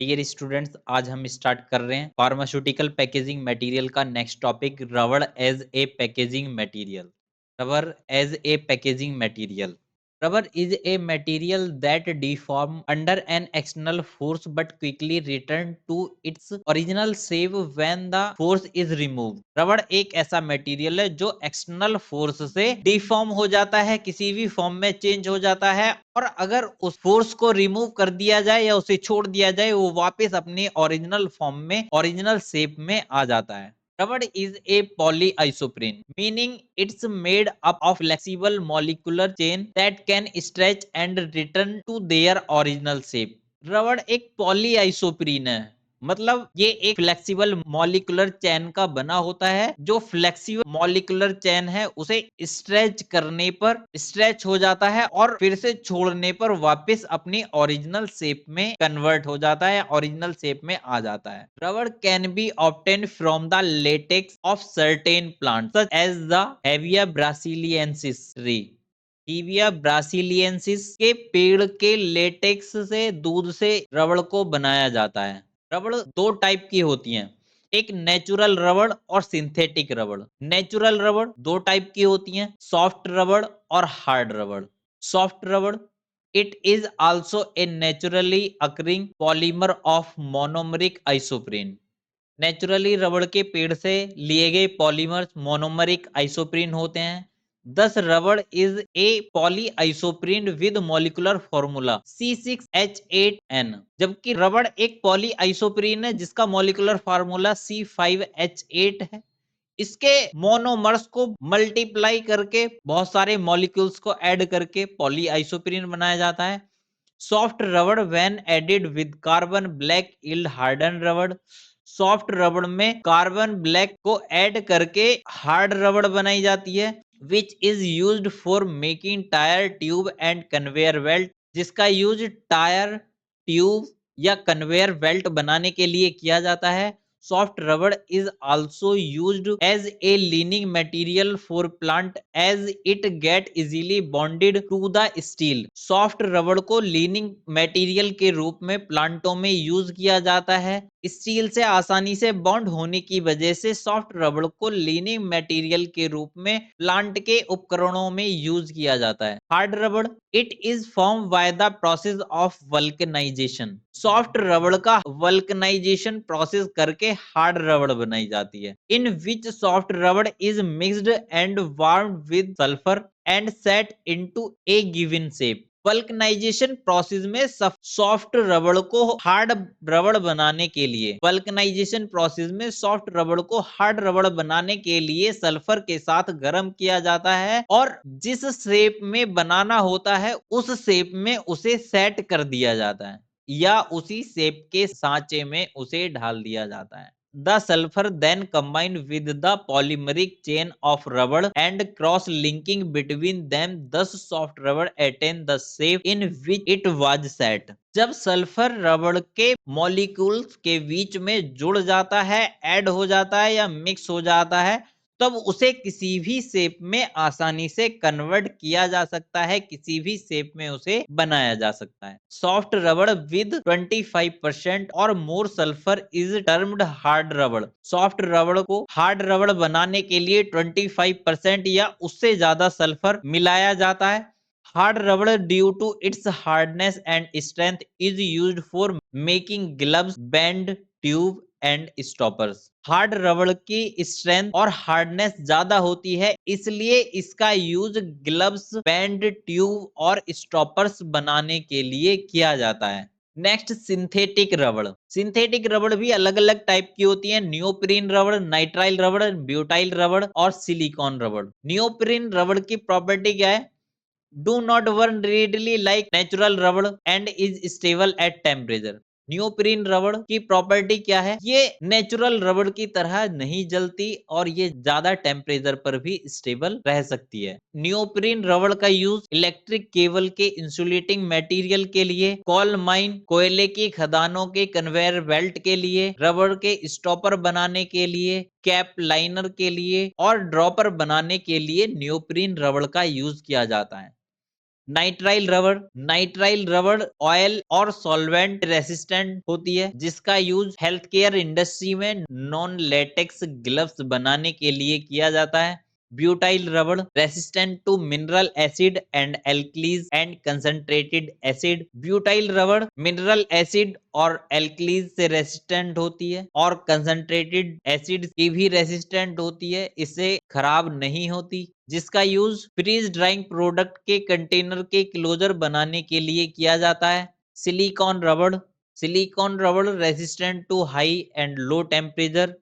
Dear students, आज हम start कर रहे हैं फार्मास्यूटिकल पैकेजिंग मटेरियल का next topic, rubber as a packaging material. Rubber as a packaging material. Rubber is a material that deform under an external force but quickly return to its original shape when the force is removed. रबड़ एक ऐसा material है जो external force से deform हो जाता है, किसी भी फॉर्म में चेंज हो जाता है, और अगर उस फोर्स को रिमूव कर दिया जाए या उसे छोड़ दिया जाए, वो वापस अपने ओरिजिनल फॉर्म में, ओरिजिनल शेप में आ जाता है। Rubber is a polyisoprene, meaning it's made up of flexible molecular chain that can stretch and return to their original shape. रबड़ एक पॉलीआइसोप्रीन है, मतलब ये एक फ्लेक्सिबल मॉलिक्यूलर चेन का बना होता है। जो फ्लेक्सिबल मॉलिक्यूलर चेन है उसे स्ट्रेच करने पर स्ट्रेच हो जाता है और फिर से छोड़ने पर वापस अपनी ओरिजिनल शेप में कन्वर्ट हो जाता है, ओरिजिनल शेप में आ जाता है। Rubber can be obtained from the latex of certain plant such as the Hevea brasiliensis tree. Hevea brasiliensis के पेड़ के लेटेक्स से, दूध से रबड़ को बनाया जाता है। रबड़ दो टाइप की होती हैं, एक नेचुरल रबड़ और सिंथेटिक रबड़। नेचुरल रबड़ दो टाइप की होती हैं, सॉफ्ट रबड़ और हार्ड रबड़। सॉफ्ट रबड़, it is also a naturally occurring polymer of monomeric isoprene. Naturally रबड़ के पेड़ से लिए गए पॉलीमर्स मोनोमरिक आइसोप्रीन होते हैं। दस रबड़ is a polyisoprene with molecular formula C6H8N। जबकि रबड़ एक पॉलीआइसोप्रीन है जिसका मॉलिक्यूलर फार्मूला C5H8 है। इसके मोनोमर्स को मल्टीप्लाई करके बहुत सारे मॉलिक्यूल्स को ऐड करके पॉलीआइसोप्रीन बनाया जाता है। Soft rubber when added with carbon black yield harden rubber. Soft rubber में कार्बन ब्लैक को ऐड करके हार्ड रबड़ बनाई जाती है, which is used for making tyre, tube and conveyor belt. जिसका यूज टायर, ट्यूब या कन्वेयर बेल्ट बनाने के लिए किया जाता है। Soft rubber is also used as a lining material for plant as it get easily bonded to the steel. Soft rubber को leaning material के रूप में प्लांटों में यूज किया जाता है। स्टील से आसानी से बॉन्ड होने की वजह से सॉफ्ट रबड़ को लीनिंग मटेरियल के रूप में प्लांट के उपकरणों में यूज किया जाता है। Hard rubber, it is form by the process of vulcanization. Soft rubber का वल्कनाइजेशन प्रोसेस करके हार्ड रबड़ बनाई जाती है, in which soft rubber is mixed and warmed with sulphur and set into a given shape. Vulcanization process में soft rubber को hard रबड़ बनाने के लिए, वल्कनाइजेशन प्रोसेस में सॉफ्ट रबड़ को हार्ड रबड़ बनाने के लिए सल्फर के साथ गर्म किया जाता है और जिस शेप में बनाना होता है उस शेप में उसे सेट कर दिया जाता है या उसी शेप के सांचे में उसे ढाल दिया जाता है। The sulfur then combined with the polymeric chain of rubber and cross-linking between them, thus soft rubber attained the shape in which it was set. जब सल्फर रबड़ के मॉलिक्यूल्स के बीच में जुड़ जाता है, ऐड हो जाता है या मिक्स हो जाता है, तब उसे किसी भी शेप में आसानी से कन्वर्ट किया जा सकता है, किसी भी शेप में उसे बनाया जा सकता है। सॉफ्ट रबड़ विद 25% और मोर सल्फर इज टर्म्ड हार्ड रबड़। सॉफ्ट रबड़ को हार्ड रबड़ बनाने के लिए 25% या उससे ज्यादा सल्फर मिलाया जाता है। Hard rubber due to its hardness and strength is used for making gloves, band, tube and stoppers. Hard rubber की स्ट्रेंथ और हार्डनेस ज्यादा होती है, इसलिए इसका यूज ग्लव्स, बैंड, ट्यूब और स्टॉपर्स बनाने के लिए किया जाता है। नेक्स्ट, सिंथेटिक रबड़। सिंथेटिक रबड़ भी अलग अलग टाइप की होती है, नियोप्रीन रबड़, नाइट्राइल रबड़, ब्यूटाइल रबड़ और सिलिकॉन रबड़। नियोप्रीन रबड़ की प्रॉपर्टी क्या है? Do not burn readily like natural rubber and is stable at temperature. Neoprene रबड़ की प्रॉपर्टी क्या है? ये नेचुरल रबड़ की तरह नहीं जलती और ये ज्यादा टेम्परेचर पर भी स्टेबल रह सकती है। नियोप्रीन रबड़ का यूज इलेक्ट्रिक केबल के इंसुलेटिंग मटेरियल के लिए, कोल माइन, कोयले की खदानों के कन्वेयर बेल्ट के लिए, रबड़ के स्टॉपर बनाने के लिए, कैप लाइनर के लिए और ड्रॉपर बनाने के लिए नियोप्रीन रबड़ का यूज किया जाता है। नाइट्राइल रबड़ ऑयल और सॉल्वेंट रेसिस्टेंट होती है, जिसका यूज हेल्थ केयर इंडस्ट्री में नॉन लेटेक्स ग्लव्स बनाने के लिए किया जाता है। Butyl rubber resistant to mineral acid and alkalies and concentrated acid. Butyl rubber mineral acid और एल्कलीज से रेसिस्टेंट होती है और कंसंट्रेटेड एसिड की भी रेसिस्टेंट होती है, इससे खराब नहीं होती, जिसका यूज फ्रीज ड्राइंग प्रोडक्ट के कंटेनर के क्लोजर बनाने के लिए किया जाता है। Silicone rubber resistant to high and low temperature.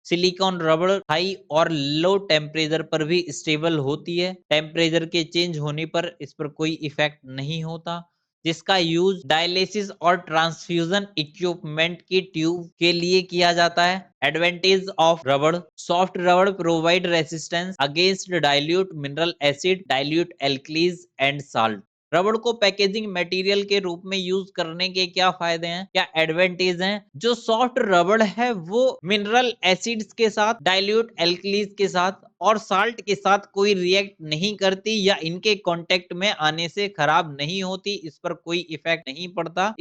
Silicone rubber high और लो टेम्परेचर पर भी स्टेबल होती है, टेम्परेचर के चेंज होने पर इस पर कोई इफेक्ट नहीं होता, जिसका यूज डायलिसिस और ट्रांसफ्यूजन इक्विपमेंट की ट्यूब के लिए किया जाता है। एडवांटेज ऑफ रबड़। सॉफ्ट रबड़ provide resistance against dilute mineral acid, dilute alkalis and salt. रबड़ को पैकेजिंग मटेरियल के रूप में यूज करने के क्या फायदे हैं, क्या एडवांटेज हैं? जो सॉफ्ट रबड़ है वो मिनरल एसिड्स के साथ, डाइल्यूट एल्कलीज के साथ और साल्ट के साथ कोई रिएक्ट नहीं करती या इनके कांटेक्ट में आने से खराब नहीं होती, इस पर कोई इफेक्ट नहीं पड़ता।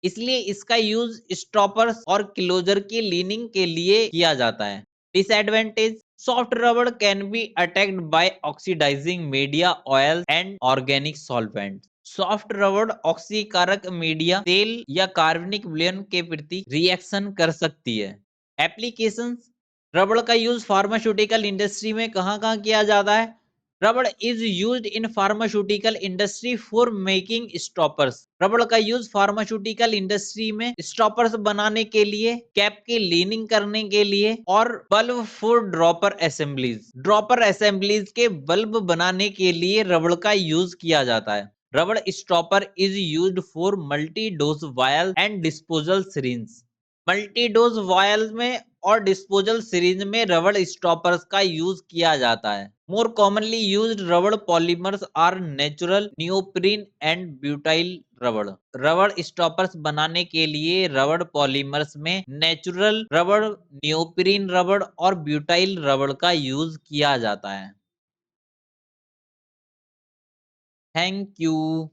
इसलिए इसका यूज स्टॉपर्स और क्लोजर की लीनिंग के लिए किया जाता है। Disadvantage. Soft rubber can be attacked by oxidizing media, oil and organic solvent. Soft rubber ऑक्सीकारक मीडिया, तेल या कार्बनिक विलयन के प्रति रिएक्शन कर सकती है। एप्लीकेशंस। रबड़ का यूज फार्मास्यूटिकल इंडस्ट्री में कहाँ-कहाँ किया जाता है? रबड़ is used in pharmaceutical industry for making stoppers. रबड़ का यूज फार्मास्यूटिकल इंडस्ट्री में स्टॉपर्स बनाने के लिए, कैप की लीनिंग करने के लिए और bulb for dropper assemblies. Dropper assemblies के बल्ब बनाने के लिए रबड़ का यूज किया जाता है। Rubber stopper is used for multi dose vial and disposal syringe. Multi dose vial में और डिस्पोजल सिरिंज में रबड़ स्टॉपर्स का यूज किया जाता है। More commonly used rubber polymers are natural neoprene and butyl rubber. Rubber stoppers बनाने के लिए रबड़ पॉलीमर्स में नेचुरल रबड़, नियोप्रीन रबड़ और ब्यूटाइल रबड़ का यूज किया जाता है। Thank you.